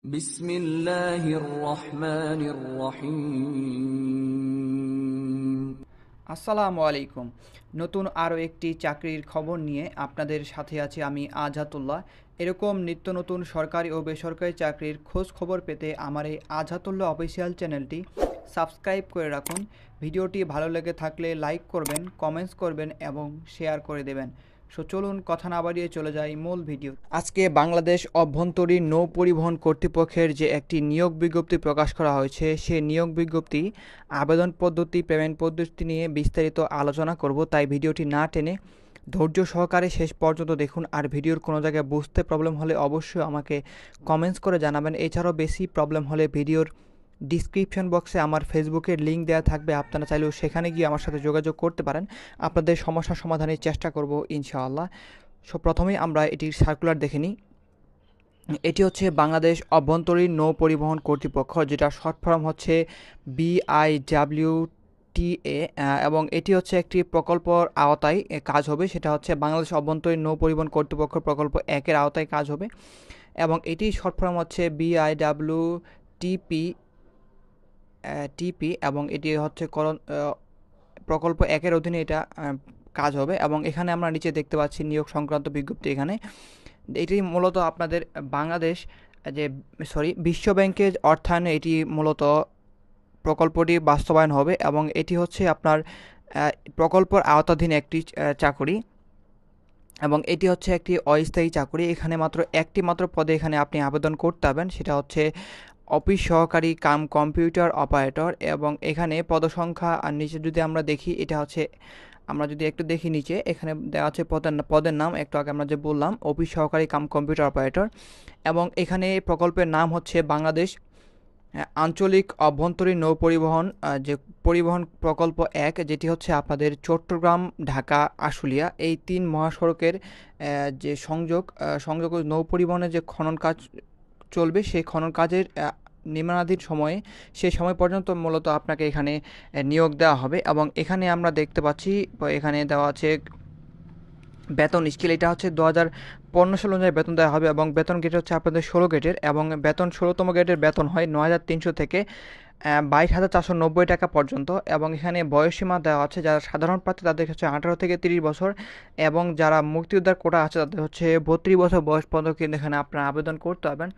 বিসমিল্লাহির রহমানির রহিম। আসসালামু আলাইকুম। নতুন আরও একটি চাকরির খবর নিয়ে আপনাদের সাথে আছি আমি আজহাতুল্লাহ। এরকম নিত্য নতুন সরকারি ও বেসরকারি চাকরির খোঁজ খবর পেতে আমার এই আজহাতুল্লাহ অফিসিয়াল চ্যানেলটি সাবস্ক্রাইব করে রাখুন। ভিডিওটি ভালো লেগে থাকলে লাইক করবেন, কমেন্টস করবেন এবং শেয়ার করে দেবেন। চলুন কথা না বাড়িয়ে চলে যাই মূল ভিডিও। আজকে বাংলাদেশ অভ্যন্তরীণ নৌ পরিবহন কর্তৃপক্ষের যে একটি নিয়োগ বিজ্ঞপ্তি প্রকাশ করা হয়েছে, সেই নিয়োগ বিজ্ঞপ্তি, আবেদন পদ্ধতি, পেমেন্ট পদ্ধতি নিয়ে বিস্তারিত আলোচনা করব। তাই ভিডিওটি না টেনে ধৈর্য সহকারে শেষ পর্যন্ত দেখুন। আর ভিডিওর কোনো জায়গায় বুঝতে প্রবলেম হলে অবশ্যই আমাকে কমেন্টস করে জানাবেন। এছাড়াও বেশি প্রবলেম হলে ভিডিওর ডিসক্রিপশন বক্সে আমার ফেসবুকের লিঙ্ক দেওয়া থাকবে, আপনারা চাইলেও সেখানে গিয়ে আমার সাথে যোগাযোগ করতে পারেন। আপনাদের সমস্যার সমাধানের চেষ্টা করব ইনশাআল্লাহ। প্রথমেই আমরা এটির সার্কুলার দেখে নিই। এটি হচ্ছে বাংলাদেশ অভ্যন্তরীণ নৌ পরিবহন কর্তৃপক্ষ, যেটা শর্ট ফর্ম হচ্ছে BIWTA, এবং এটি হচ্ছে একটি প্রকল্পর আওতায় কাজ হবে। সেটা হচ্ছে বাংলাদেশ অভ্যন্তরীণ নৌ পরিবহন কর্তৃপক্ষ প্রকল্প 1-এর আওতায় কাজ হবে, এবং এটি শর্ট ফর্ম হচ্ছে BIWTP, এবং এটি হচ্ছে প্রকল্প 1-এর অধীনে এটা কাজ হবে। এবং এখানে আমরা নিচে দেখতে পাচ্ছি নিয়োগ সংক্রান্ত বিজ্ঞপ্তি। এখানে এটি মূলত আপনাদের বাংলাদেশ বিশ্ব ব্যাংকের অর্থায়নে এটি মূলত প্রকল্পটি বাস্তবায়ন হবে, এবং এটি হচ্ছে আপনার প্রকল্পর আওতাধীন একটি চাকরি, এবং এটি হচ্ছে একটি অস্থায়ী চাকরি। এখানে মাত্র একটি পদে এখানে আপনি আবেদন করতে পারবেন, সেটা হচ্ছে অফিস সহকারী কাম কম্পিউটার অপারেটর। এবং এখানে পদসংখ্যা, আর নিচে যদি আমরা দেখি, এটা হচ্ছে, আমরা যদি একটু দেখি নিচে, এখানে দেওয়া আছে পদের নাম, একটু আগে আমরা যে বললাম অফিস সহকারী কাম কম্পিউটার অপারেটর। এবং এখানে প্রকল্পের নাম হচ্ছে বাংলাদেশ আঞ্চলিক অভ্যন্তরীণ নৌ পরিবহন যে পরিবহন প্রকল্প 1, যেটি হচ্ছে আপনাদের চট্টগ্রাম, ঢাকা, আশুলিয়া এই 3 মহাসড়কের যে সংযোগ নৌ পরিবহনের যে খনন কাজ চলবে, সেই খনন কাজের নির্মাণাধীন সময়ে, সেই সময় পর্যন্ত মূলত আপনাকে এখানে নিয়োগ দেওয়া হবে। এবং এখানে আমরা দেখতে পাচ্ছি, এখানে দেওয়া আছে বেতন স্কেল। এটা হচ্ছে 2015 সাল অনুযায়ী বেতন দেওয়া হবে, এবং বেতন গেট হচ্ছে আপনাদের 16 গেটের, এবং বেতন 16তম গেটের বেতন হয় 9,300 থেকে 22,490 টাকা পর্যন্ত। এবং এখানে বয়সসীমা দেওয়া আছে, যারা সাধারণ প্রার্থী তাদের হচ্ছে 18 থেকে 30 বছর, এবং যারা মুক্তিযোদ্ধার কোটা আছে তাদের হচ্ছে 32 বছর বয়স পর্যন্ত কিন্তু এখানে আপনারা আবেদন করতে পারবেন।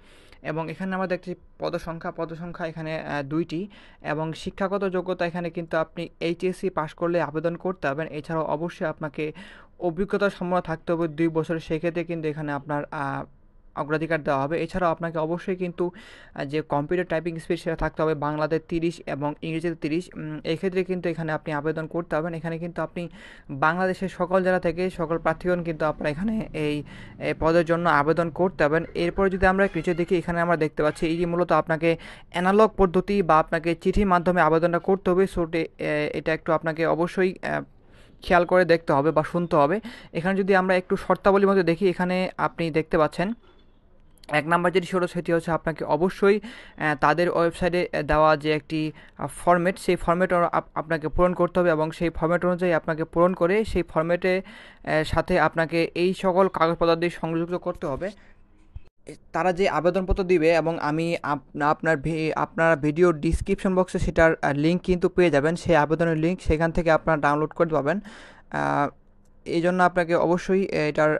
এবং এখানে আমরা দেখছি পদসংখ্যা এখানে 2টি, এবং শিক্ষাগত যোগ্যতা এখানে কিন্তু আপনি HSC পাস করলে আবেদন করতে পারবেন। এছাড়াও অবশ্যই আপনাকে অভিজ্ঞতা সম্পন্ন থাকতে হবে 2 বছরের, সেক্ষেত্রে কিন্তু এখানে আপনার অগ্রাধিকার দেওয়া হবে। এছাড়াও আপনাকে অবশ্যই কিন্তু যে কম্পিউটার টাইপিং স্পিড সেটা থাকতে হবে বাংলাতে 30 এবং ইংরেজিতে 30। এই ক্ষেত্রে কিন্তু এখানে আপনি আবেদন করতে পারবেন। এখানে কিন্তু আপনি বাংলাদেশের সকল জেলা থেকে সকল প্রার্থীগণ কিন্তু আপনারা এখানে এই পদের জন্য আবেদন করতে পারবেন। এরপরে যদি আমরা নিচে দেখি, এখানে আমরা দেখতে পাচ্ছি এই যে মূলত আপনাকে অ্যানালগ পদ্ধতি বা আপনাকে চিঠির মাধ্যমে আবেদনটা করতে হবে। এটা একটু আপনাকে অবশ্যই খেয়াল করে দেখতে হবে বা শুনতে হবে। এখানে যদি আমরা একটু শর্তাবলীর মধ্যে দেখি, এখানে আপনি দেখতে পাচ্ছেন 1 নাম্বার যেটি সেটি হচ্ছে আপনাকে অবশ্যই তাদের ওয়েবসাইটে দেওয়া যে একটি ফরম্যাট, সেই ফরম্যাট আপনাকে পূরণ করতে হবে, এবং সেই ফরম্যাট অনুযায়ী আপনাকে পূরণ করে সেই ফরম্যাটে সাথে আপনাকে এই সকল কাগজপত্রাদি সংযুক্ত করতে হবে। তারা যে আবেদনপত্র দিবে, এবং আমি আপনার ভিডিও ডিসক্রিপশন বক্সে সেটার লিঙ্ক কিন্তু পেয়ে যাবেন, সেই আবেদনের লিঙ্ক সেখান থেকে আপনারা ডাউনলোড করতে পারবেন। এই জন্য আপনাকে অবশ্যই এটার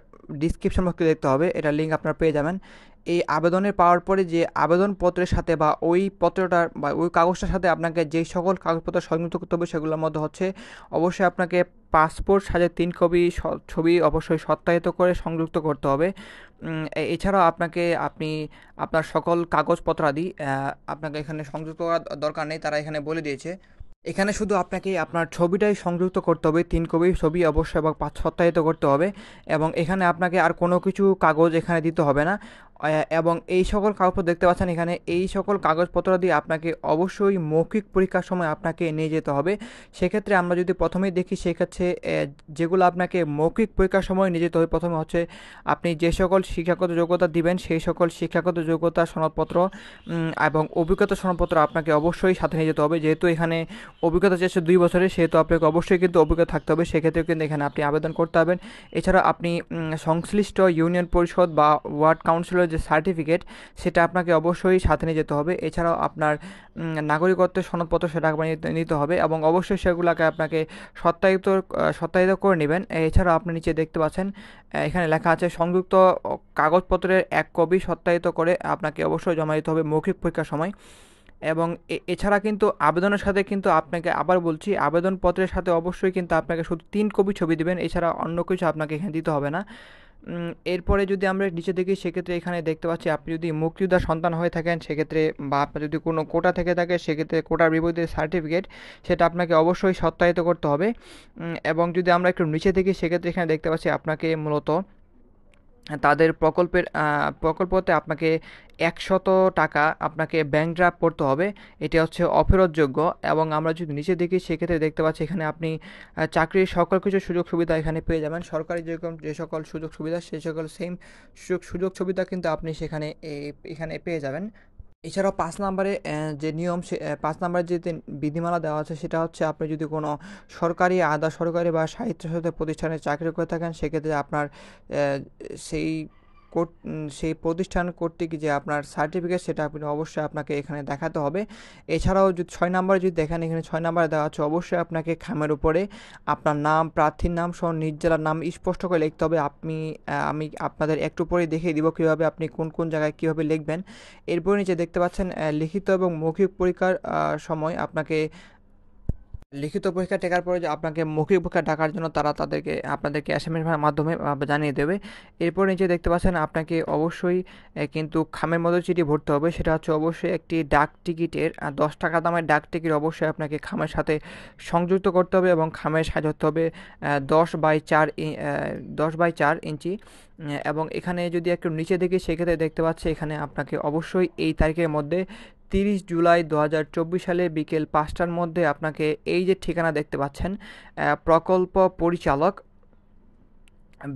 ডিসক্রিপশন বক্সে দেখতে হবে, এটার লিঙ্ক আপনারা পেয়ে যাবেন। এই আবেদনের পাওয়ার পরে যে আবেদনপত্রের সাথে বা ওই পত্রটার বা ওই কাগজটার সাথে আপনাকে যেই সকল কাগজপত্র সংযুক্ত করতে হবে, সেগুলোর মধ্যে হচ্ছে অবশ্যই আপনাকে পাসপোর্ট সাইজের 3 কপি ছবি অবশ্যই সত্যায়িত করে সংযুক্ত করতে হবে। এছাড়াও আপনি আপনার সকল কাগজপত্রাদি আপনাকে এখানে সংযুক্ত করার দরকার নেই, তারা এখানে বলে দিয়েছে। এখানে শুধু আপনাকে আপনার ছবিটাই সংযুক্ত করতে হবে, 3 কপি ছবি অবশ্যই, এবং সত্যায়িত করতে হবে। এবং এখানে আপনাকে আর কোনো কিছু কাগজ এখানে দিতে হবে না। এবং এই সকল কাগজপত্র দেখতে পাচ্ছেন, এখানে এই সকল কাগজপত্র দিয়ে আপনাকে অবশ্যই মৌখিক পরীক্ষার সময় আপনাকে নিয়ে যেতে হবে। সেক্ষেত্রে আমরা যদি প্রথমেই দেখি, সেক্ষেত্রে যেগুলো আপনাকে মৌখিক পরীক্ষার সময় নিয়ে যেতে হবে, প্রথমে হচ্ছে আপনি যে সকল শিক্ষাগত যোগ্যতা দিবেন, সেই সকল শিক্ষাগত যোগ্যতা সনদপত্র এবং অভিজ্ঞতা সনদপত্র আপনাকে অবশ্যই সাথে নিয়ে যেতে হবে। যেহেতু এখানে অভিজ্ঞতা চেয়েছে 2 বছরের, সেহেতু আপনাকে অবশ্যই কিন্তু অভিজ্ঞতা থাকতে হবে, সেক্ষেত্রে কিন্তু এখানে আপনি আবেদন করতে পারবেন। এছাড়া আপনি সংশ্লিষ্ট ইউনিয়ন পরিষদ বা ওয়ার্ড কাউন্সিলর বিদ্যালয়ের যে সার্টিফিকেট সেটা আপনাকে অবশ্যই সাথে নিয়ে যেতে হবে। এছাড়াও আপনার নাগরিকত্বের সনদপত্র সেটা নিতে হবে এবং অবশ্যই সেগুলোকে আপনাকে সত্যায়িত করে নেবেন। এছাড়াও আপনি নিচে দেখতে পাচ্ছেন এখানে লেখা আছে সংযুক্ত কাগজপত্রের এক কপি সত্যায়িত করে আপনাকে অবশ্যই জমা দিতে হবে মৌখিক পরীক্ষার সময়। এবং এছাড়া কিন্তু আবেদনের সাথে কিন্তু আপনাকে আবার বলছি, আবেদনপত্রের সাথে অবশ্যই কিন্তু আপনাকে শুধু 3 কপি ছবি দিবেন, এছাড়া অন্য কিছু আপনাকে এখানে দিতে হবে না। এরপরে যদি আমরা নিচে দেখি সেক্ষেত্রে এখানে দেখতে পাচ্ছি আপনি যদি মুক্তিযোদ্ধার সন্তান হয়ে থাকেন সেক্ষেত্রে, বা আপনার যদি কোনো কোটা থেকে থাকে সেক্ষেত্রে কোটার বিপরীতে সার্টিফিকেট সেটা আপনাকে অবশ্যই সত্যায়িত করতে হবে। এবং যদি আমরা একটু নিচে দেখি সেক্ষেত্রে এখানে দেখতে পাচ্ছি আপনাকে মূলত তাদের প্রকল্পতে আপনাকে 100 টাকা আপনাকে ব্যাংক ড্রাফট করতে হবে। এটি হচ্ছে অফেরতযোগ্য। এবং আমরা যদি নিচে দেখি সেক্ষেত্রে দেখতে পাচ্ছি এখানে আপনি চাকরির সকল কিছু সুযোগ সুবিধা এখানে পেয়ে যাবেন। সরকারি যেরকম যে সকল সুযোগ সুবিধা সেই সকল সেম সুযোগ সুবিধা কিন্তু আপনি সেখানে এখানে পেয়ে যাবেন। এছাড়াও 5 নাম্বারে যে নিয়ম 5 নাম্বারে যে বিধিমালা দেওয়া আছে সেটা হচ্ছে আপনি যদি কোনো সরকারি আধা সরকারি বা স্বায়ত্তশাসিত প্রতিষ্ঠানে চাকরি করে থাকেন সেক্ষেত্রে আপনার সেই সেই প্রতিষ্ঠান কর্তৃক যে আপনার সার্টিফিকেট সেটা আপনি অবশ্যই আপনাকে এখানে দেখাতে হবে। এছাড়াও যদি 6 নাম্বারে যদি দেখেন এখানে 6 নাম্বারে দেওয়া আছে অবশ্যই আপনাকে খামের উপরে আপনার নাম, প্রার্থীর নাম সহ নিজ জেলার নাম স্পষ্ট করে লিখতে হবে। আমি আপনাদের একটু পরেই দেখিয়ে দিব কীভাবে আপনি কোন কোন জায়গায় কীভাবে লিখবেন। এরপর নিচে দেখতে পাচ্ছেন লিখিত এবং মৌখিক পরীক্ষার সময় লিখিত পরীক্ষা টেকার পরে যে আপনাকে মৌখিক পরীক্ষা ডাকার জন্য আপনাদেরকে এসএমএস মাধ্যমে জানিয়ে দেবে। এরপর নিচে দেখতে পাচ্ছেন আপনাকে অবশ্যই কিন্তু খামের মধ্যে চিঠি ভরতে হবে। সেটা হচ্ছে অবশ্যই একটি ডাক টিকিটের 10 টাকা দামের ডাক টিকিট অবশ্যই আপনাকে খামের সাথে সংযুক্ত করতে হবে এবং খামের সাইজ হতে হবে 10 বাই 4 ইঞ্চি। এবং এখানে যদি একটু নিচে দেখি সেক্ষেত্রে দেখতে পাচ্ছি এখানে আপনাকে অবশ্যই এই তারিখের মধ্যে 30 জুলাই 2024 সালে বিকেল 5টার মধ্যে আপনাকে এই যে ঠিকানা দেখতে পাচ্ছেন প্রকল্প পরিচালক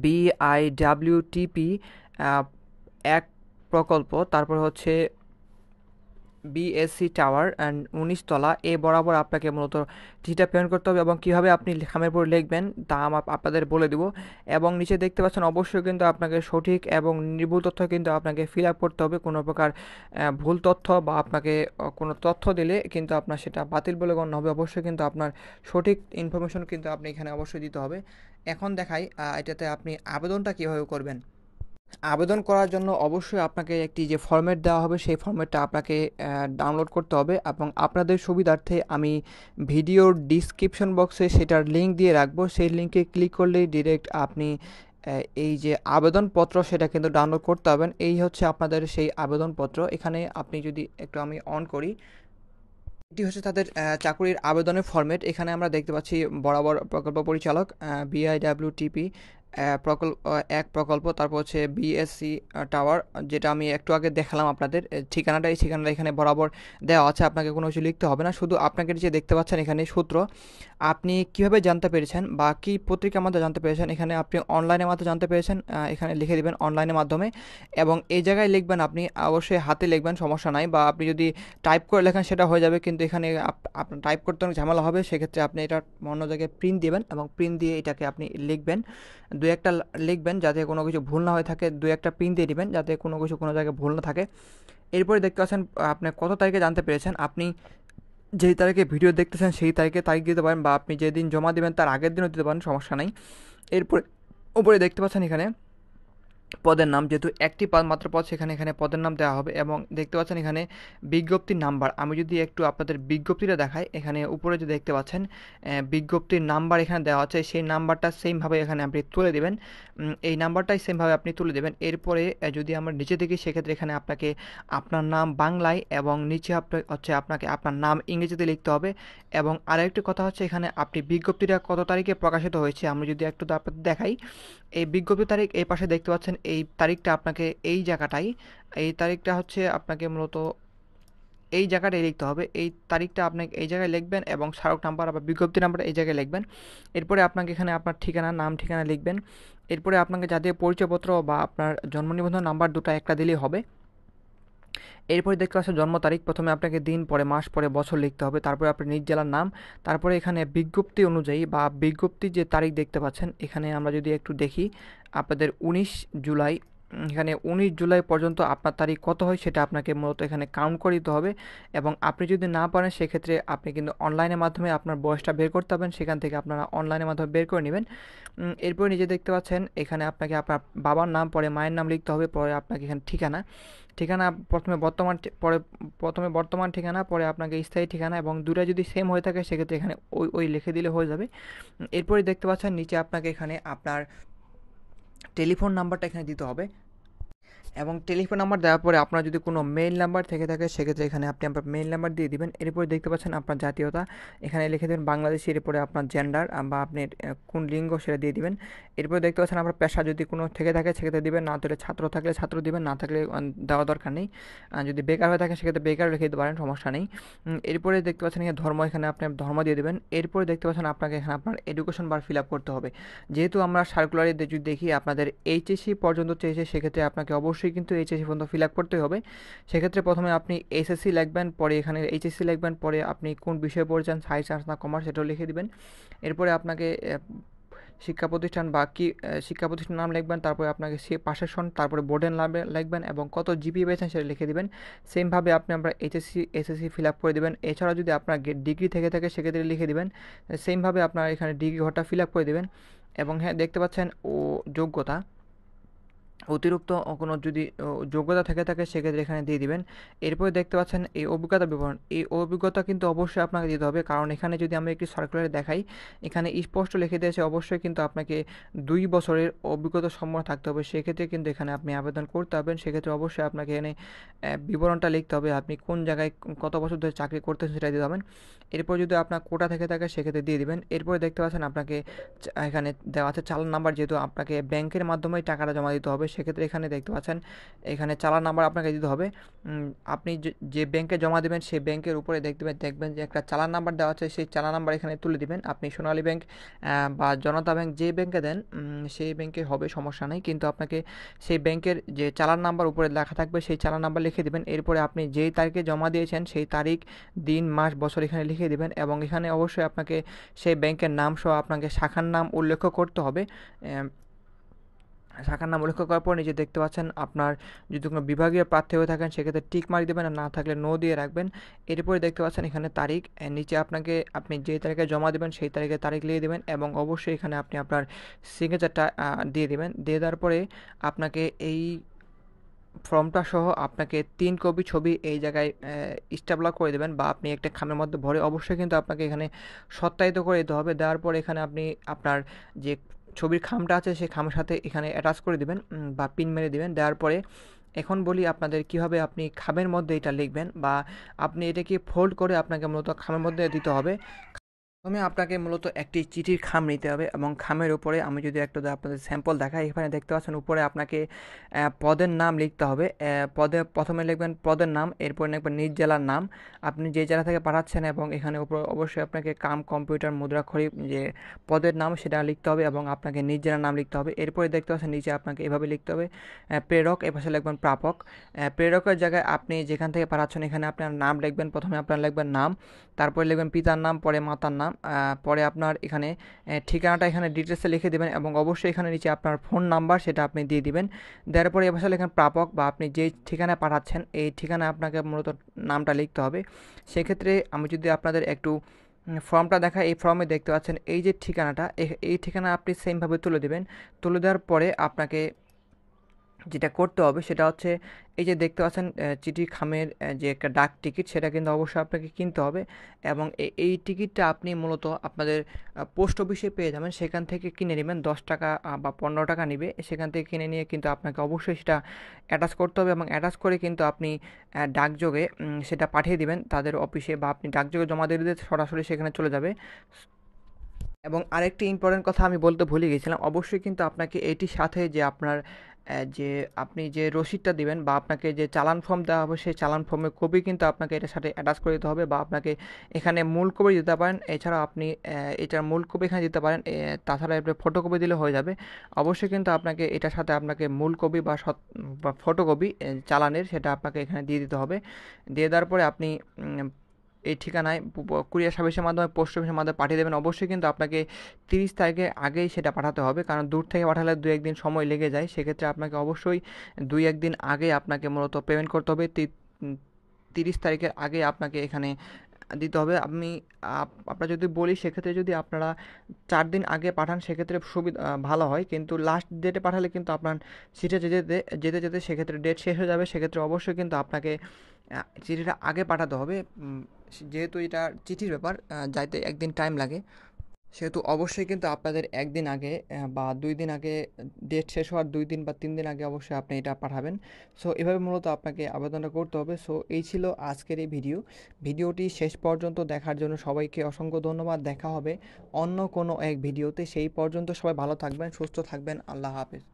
BIWTP 1 প্রকল্প, তারপর হচ্ছে BSC টাওয়ার 19 তলা এ বরাবর আপনাকে মূলত চিঠিটা প্রেরণ করতে হবে। এবং কীভাবে আপনি খামের উপর লিখবেন তা আপনাদের বলে দেব। এবং নিচে দেখতে পাচ্ছেন অবশ্যই কিন্তু আপনাকে সঠিক এবং নির্ভুল তথ্য কিন্তু আপনাকে ফিল আপ করতে হবে। কোনো প্রকার ভুল তথ্য বা আপনাকে কোনো তথ্য দিলে কিন্তু আপনার সেটা বাতিল বলে গণ্য হবে। অবশ্যই কিন্তু আপনার সঠিক ইনফরমেশন কিন্তু আপনি এখানে অবশ্যই দিতে হবে। এখন দেখাই এটাতে আপনি আবেদনটা কীভাবে করবেন। আবেদন করার জন্য অবশ্যই আপনাকে একটি যে ফরম্যাট দেওয়া হবে সেই ফরম্যাটটা আপনাকে ডাউনলোড করতে হবে। এবং আপনাদের সুবিধার্থে আমি ভিডিওর ডিসক্রিপশন বক্সে সেটার লিঙ্ক দিয়ে রাখবো। সেই লিঙ্কে ক্লিক করলেই ডিরেক্ট আপনি এই যে আবেদনপত্র সেটা কিন্তু ডাউনলোড করতে পারবেন। এই হচ্ছে আপনাদের সেই আবেদনপত্র। এখানে আপনি যদি একটু আমি অন করি, এটি হচ্ছে তাদের চাকুরির আবেদনের ফরম্যাট। এখানে আমরা দেখতে পাচ্ছি বরাবর প্রকল্প পরিচালক BIWTP এক প্রকল্প, তারপর হচ্ছে BSC টাওয়ার, যেটা আমি একটু আগে দেখালাম আপনাদের ঠিকানাটা। এই ঠিকানাটা এখানে বরাবর দেওয়া আছে, আপনাকে কোনো কিছু লিখতে হবে না। শুধু আপনাকে যে দেখতে পাচ্ছেন এখানে সূত্র, আপনি কিভাবে জানতে পেরেছেন বা কী পত্রিকার মাধ্যমে জানতে পেরেছেন, এখানে আপনি অনলাইনের মাধ্যমে জানতে পেরেছেন, এখানে লিখে দেবেন অনলাইনের মাধ্যমে। এবং এই জায়গায় লিখবেন আপনি অবশ্যই হাতে লিখবেন, সমস্যা নাই, বা আপনি যদি টাইপ করে লেখেন সেটা হয়ে যাবে, কিন্তু এখানে আপনার টাইপ করতে অনেক ঝামেলা হবে। সেক্ষেত্রে আপনি এটা অন্য জায়গায় প্রিন্ট দেবেন এবং প্রিন্ট দিয়ে এটাকে আপনি লিখবেন। 2-1টা লিখবেন যাতে কোনো কিছু ভুল না হয়ে থাকে, 2-1টা প্রিন্ট দিয়ে দিবেন যাতে কোনো কিছু কোনো জায়গায় ভুল না থাকে। এরপরে দেখতে পাচ্ছেন আপনি কত তারিখে জানতে পেরেছেন। আপনি যেই তারিখে ভিডিও দেখতেছেন সেই তারিখ দিতে পারেন, বা আপনি যেদিন জমা দেবেন তার আগের দিনও দিতে পারেন, সমস্যা নেই। এরপরে উপরে দেখতে পাচ্ছেন এখানে পদের নাম, যেহেতু একটি মাত্র পদ সেখানে পদের নাম দেওয়া হবে। এবং দেখতে পাচ্ছেন এখানে বিজ্ঞপ্তির নাম্বার। আমি যদি একটু আপনাদের বিজ্ঞপ্তিটা দেখাই, এখানে উপরে যে দেখতে পাচ্ছেন বিজ্ঞপ্তির নাম্বার এখানে দেওয়া আছে, সেই নাম্বারটা সেমভাবে এখানে আপনি তুলে দেবেন। এই নাম্বারটাই সেমভাবে আপনি তুলে দেবেন। এরপরে যদি আমরা নিচে দেখি সেক্ষেত্রে এখানে আপনাকে আপনার নাম বাংলায় এবং নিচে আপনাকে আপনার নাম ইংরেজিতে লিখতে হবে। এবং আরেকটি কথা হচ্ছে এখানে আপনি বিজ্ঞপ্তিটা কত তারিখে প্রকাশিত হয়েছে আমি যদি একটু আপনাদের দেখাই, এই বিজ্ঞপ্তি তারিখ এই পাশে দেখতে পাচ্ছেন, এই তারিখটা আপনাকে এই তারিখটা হচ্ছে আপনাকে মূলত এই জায়গাটায় লিখতে হবে। এই তারিখটা আপনাকে এই জায়গায় লিখবেন এবং স্মারক নাম্বার বা বিজ্ঞপ্তি নাম্বার এই জায়গায় লিখবেন। এরপরে আপনাকে এখানে আপনার নাম ঠিকানা লিখবেন। এরপরে আপনাকে জাতীয় পরিচয়পত্র বা আপনার জন্ম নিবন্ধন নাম্বার দুটো একটা দিলেই হবে। এরপরে দেখতে পাচ্ছেন জন্ম তারিখ, প্রথমে আপনাকে দিন, পরে মাস, পরে বছর লিখতে হবে। তারপরে আপনার নিজ জেলার নাম, তারপরে এখানে বিজ্ঞপ্তি অনুযায়ী বা বিজ্ঞপ্তির যে তারিখ দেখতে পাচ্ছেন এখানে আমরা যদি একটু দেখি আপনাদের 19 জুলাই এখানে 19 জুলাই পর্যন্ত আপনার তারিখ কত হয় সেটা আপনাকে মূলত এখানে কাউন্ট করে দিতে হবে। এবং আপনি যদি না পারেন সেক্ষেত্রে আপনি কিন্তু অনলাইনের মাধ্যমে আপনার বয়সটা বের করতে পারবেন, সেখান থেকে আপনারা অনলাইনের মাধ্যমে বের করে নেবেন। এরপরে নিজে দেখতে পাচ্ছেন এখানে আপনাকে আপনার বাবার নাম, পরে মায়ের নাম লিখতে হবে, পরে আপনাকে এখানে ঠিকানা প্রথমে বর্তমান ঠিকানা, পরে আপনাকে স্থায়ী ঠিকানা, এবং দুটো যদি সেম হয়ে থাকে সেক্ষেত্রে এখানে ওই লিখে দিলে হয়ে যাবে। এরপরে দেখতে পাচ্ছেন নিচে আপনাকে এখানে আপনার টেলিফোন নাম্বারটা এখানে দিতে হবে, এবং টেলিফোন নাম্বার দেওয়ার পরে আপনার যদি কোনো মেইল নাম্বার থেকে থাকে সেক্ষেত্রে এখানে আপনি আপনার মেইল নাম্বার দিয়ে দিবেন। এরপরে দেখতে পাচ্ছেন আপনার জাতীয়তা, এখানে লিখে দেবেন বাংলাদেশি, এরপরে আপনার জেন্ডার বা আপনি কোন লিঙ্গ সেটা দিয়ে দিবেন। এরপরে দেখতে পাচ্ছেন আপনার পেশা যদি কোনো থেকে থাকে সেক্ষেত্রে দিবেন, না তাহলে ছাত্র থাকলে ছাত্র দিবেন, না থাকলে দেওয়া দরকার নেই। যদি বেকার হয়ে থাকে সেক্ষেত্রে বেকার লিখে দিতে পারেন, সমস্যা নেই। এরপরে দেখতে পাচ্ছেন এখানে ধর্ম, এখানে আপনি ধর্ম দিয়ে দেবেন। এরপরে দেখতে পাচ্ছেন আপনাকে এখানে আপনার এডুকেশন বার ফিল আপ করতে হবে। যেহেতু আমরা সার্কুলারে যদি দেখি আপনাদের এইচএসসি পর্যন্ত চেয়েছে, সেক্ষেত্রে আপনাকে অবশ্যই কিন্তু এইচএসসি পর্যন্ত ফিল আপ করতে হবে। সেক্ষেত্রে প্রথমে আপনি এসএসসি লিখবেন, পরে এখানে এইচএসসি লিখবেন, পরে আপনি কোন বিষয়ে পড়ছেন, সায়েন্স, আর্টস না কমার্স, সেটাও লিখে দিবেন। এরপরে আপনাকে শিক্ষা প্রতিষ্ঠান বা কি শিক্ষা প্রতিষ্ঠানের নাম লিখবেন, তারপরে আপনাকে সে পাশের সন, তারপরে বোর্ডের নাম লিখবেন এবং কত জিপি পেয়েছেন সেটা লিখে দিবেন। সেমভাবে আপনি আপনার এসএসসি ফিল আপ করে দেবেন। এছাড়াও যদি আপনার ডিগ্রি থেকে থাকে সেক্ষেত্রে লিখে দিবেন। সেমভাবে আপনার এখানে ডিগ্রি ঘরটা ফিল আপ করে দেবেন। এবং হ্যাঁ, দেখতে পাচ্ছেন যোগ্যতা, অতিরিক্ত কোনো যদি যোগ্যতা থেকে থাকে সেক্ষেত্রে এখানে দিয়ে দিবেন। এরপরে দেখতে পাচ্ছেন এই অভিজ্ঞতা বিবরণ, এই অভিজ্ঞতা কিন্তু অবশ্যই আপনাকে দিতে হবে, কারণ এখানে যদি আমরা একটি সার্কুলারে দেখাই, এখানে স্পষ্ট লিখে দিয়েছে অবশ্যই কিন্তু আপনাকে 2 বছরের অভিজ্ঞতা সম্পন্ন থাকতে হবে। সেক্ষেত্রে কিন্তু এখানে আপনি আবেদন করতে হবেন। সেক্ষেত্রে অবশ্যই আপনাকে এখানে বিবরণটা লিখতে হবে, আপনি কোন জায়গায় কত বছর ধরে চাকরি করতেছেন সেটা দিতে হবেন। এরপর যদি আপনার কোটা থেকে থাকে সেক্ষেত্রে দিয়ে দিবেন। এরপরে দেখতে পাচ্ছেন আপনাকে এখানে দেওয়া আছে চালান নাম্বার, যেহেতু আপনাকে ব্যাংকের মাধ্যমেই টাকাটা জমা দিতে হবে, সেক্ষেত্রে এখানে দেখতে পাচ্ছেন এখানে চালান নাম্বার আপনাকে দিতে হবে। আপনি যে ব্যাংকে জমা দেবেন সেই ব্যাংকের উপরে দেখবেন যে একটা চালান নাম্বার দেওয়া আছে, সেই চালান নাম্বার এখানে তুলে দিবেন। আপনি সোনালী ব্যাংক বা জনতা ব্যাংক যে ব্যাংকে দেন সেই ব্যাংকে হবে, সমস্যা নেই, কিন্তু আপনাকে সেই ব্যাংকের যে চালান নাম্বার উপরে লেখা থাকবে সেই চালান নাম্বার লিখে দিবেন। এরপরে আপনি যেই তারিখে জমা দিয়েছেন সেই তারিখ, দিন, মাস, বছর এখানে লিখে দিবেন, এবং এখানে অবশ্যই আপনাকে সেই ব্যাংকের নাম সহ আপনাকে শাখার নাম উল্লেখ করতে হবে। শাখার নাম উল্লেখ করার পর নিচে দেখতে পাচ্ছেন আপনার যদি কোনো বিভাগীয় প্রার্থী হয়ে থাকেন সেক্ষেত্রে টিক মার্ক দেবেন, আর না থাকলে নো দিয়ে রাখবেন। এরপরে দেখতে পাচ্ছেন এখানে তারিখ, নিচে আপনি যে তারিখে জমা দেবেন সেই তারিখ লিখে দেবেন, এবং অবশ্যই এখানে আপনি আপনার সিগনেচারটা দিয়ে দেবেন। দিয়ে দেওয়ার পরে আপনাকে এই ফর্মটা সহ আপনাকে 3 কপি ছবি এই জায়গায় স্ট্যাপলার করে দেবেন, বা আপনি একটা খামের মধ্যে ভরে অবশ্যই কিন্তু আপনাকে এখানে সত্যায়িত করে দিতে হবে। দেওয়ার পর এখানে আপনি আপনার যে ছবির খামটা আছে সেই খামের সাথে এখানে অ্যাটাচ করে দিবেন বা পিন মেরে দিবেন। দেওয়ার পরে এখন বলি আপনাদের কিভাবে আপনি খামের মধ্যে এটা লিখবেন, বা আপনি এটাকে ফোল্ড করে আপনাকে মূলত খামের মধ্যে দিতে হবে। প্রথমে আপনাকে মূলত একটি চিঠির খাম নিতে হবে, এবং খামের উপরে আমি যদি একটা আপনাদের স্যাম্পল দেখাই, এখানে দেখতে পাচ্ছেন উপরে আপনাকে পদের নাম লিখতে হবে। প্রথমে লিখবেন পদের নাম, এরপর লিখবেন নিজ জেলার নাম, আপনি যে জেলা থেকে পাঠাচ্ছেন, এবং এখানে উপরে অবশ্যই আপনাকে কম্পিউটার মুদ্রাক্ষরে যে পদের নাম সেটা লিখতে হবে, এবং আপনাকে নিজ জেলার নাম লিখতে হবে। এরপরে দেখতে পাচ্ছেন নিচে আপনাকে এভাবে লিখতে হবে প্রেরক, এপাশে লিখবেন প্রাপক। প্রেরকের জায়গায় আপনি যেখান থেকে পাঠাচ্ছেন এখানে আপনার নাম লিখবেন, প্রথমে আপনার লিখবেন নাম, তারপরে লিখবেন পিতার নাম, পরে মাতার নাম, পরে আপনার এখানে ঠিকানাটা এখানে ডিটেলসে লিখে দেবেন, এবং অবশ্যই এখানে নিচে আপনার ফোন নাম্বার সেটা আপনি দিয়ে দিবেন। দেওয়ার পরে এ ভাষা লেখেন প্রাপক, বা আপনি যেই ঠিকানায় পাঠাচ্ছেন এই ঠিকানায় আপনাকে মূলত নামটা লিখতে হবে। সেক্ষেত্রে আমি যদি আপনাদের একটু ফর্মটা দেখা, এই ফর্মে দেখতে পাচ্ছেন এই যে ঠিকানাটা, এই ঠিকানা আপনি সেমভাবে তুলে দেবেন। তুলে দেওয়ার পরে আপনাকে যেটা করতে হবে সেটা হচ্ছে এই যে দেখতে পাচ্ছেন চিঠি খামের যে একটা ডাক টিকিট, সেটা কিন্তু অবশ্যই আপনাকে কিনতে হবে, এবং এই টিকিটটা আপনি মূলত আপনাদের পোস্ট অফিসে পেয়ে যাবেন, সেখান থেকে কিনে নেবেন। 10 টাকা বা 15 টাকা নেবে, সেখান থেকে কিনে নিয়ে কিন্তু আপনাকে অবশ্যই সেটা অ্যাটাচ করতে হবে, এবং অ্যাটাচ করে কিন্তু আপনি ডাকযোগে সেটা পাঠিয়ে দিবেন তাদের অফিসে, বা আপনি ডাকযোগে জমা দিয়ে দিলে সরাসরি সেখানে চলে যাবে। এবং আরেকটি ইম্পর্টেন্ট কথা আমি বলতে ভুলে গেছিলাম, অবশ্যই কিন্তু আপনাকে এটির সাথে যে আপনার যে আপনি যে রসিদটা দিবেন বা আপনাকে যে চালান ফর্ম দেওয়া হবে সেই চালান ফর্মের কপি কিন্তু আপনাকে এটার সাথে অ্যাটাচ করে দিতে হবে, বা আপনাকে এখানে মূল কপি দিতে পারেন। এছাড়া আপনি এটার মূল কপি এখানে দিতে পারেন, তাছাড়া আপনি ফটোকপি দিলে হয়ে যাবে। অবশ্যই কিন্তু আপনাকে এটার সাথে আপনাকে মূল কপি বা ফটোকপি চালানের সেটা আপনাকে এখানে দিয়ে দিতে হবে। দিয়ে দেওয়ার পরে আপনি এই ঠিকানায় কুরিয়ার সার্ভিসের মাধ্যমে, পোস্ট অফিসের মাধ্যমে পাঠিয়ে দেবেন। অবশ্যই কিন্তু আপনাকে 30 তারিখের আগেই সেটা পাঠাতে হবে, কারণ দূর থেকে পাঠালে 2-1 দিন সময় লেগে যায়। সেক্ষেত্রে আপনাকে অবশ্যই 2-1 দিন আগে আপনাকে মূলত পেমেন্ট করতে হবে। 30 তারিখের আগে আপনাকে এখানে দিতে হবে। আপনারা যদি বলি, সেক্ষেত্রে যদি আপনারা 4 দিন আগে পাঠান সেক্ষেত্রে ভালো হয়, কিন্তু লাস্ট ডেটে পাঠালে কিন্তু আপনার চিঠিটা যেতে যেতে যেতে যেতে সেক্ষেত্রে ডেট শেষ হয়ে যাবে। সেক্ষেত্রে অবশ্যই কিন্তু আপনাকে চিঠিটা আগে পাঠাতে হবে। যেহেতু এটা চিঠির ব্যাপার, যাইতে একদিন টাইম লাগে, সেহেতু অবশ্যই কিন্তু আপনাদের 1 দিন আগে বা 2 দিন আগে, ডেট শেষ হওয়ার 2 দিন বা 3 দিন আগে অবশ্যই আপনি এটা পাঠাবেন। সো এভাবে মূলত আপনাকে আবেদনটা করতে হবে। সো এই ছিল আজকের এই ভিডিওটি শেষ পর্যন্ত দেখার জন্য সবাইকে অসংখ্য ধন্যবাদ। দেখা হবে অন্য কোনো এক ভিডিওতে। সেই পর্যন্ত সবাই ভালো থাকবেন, সুস্থ থাকবেন। আল্লাহ হাফেজ।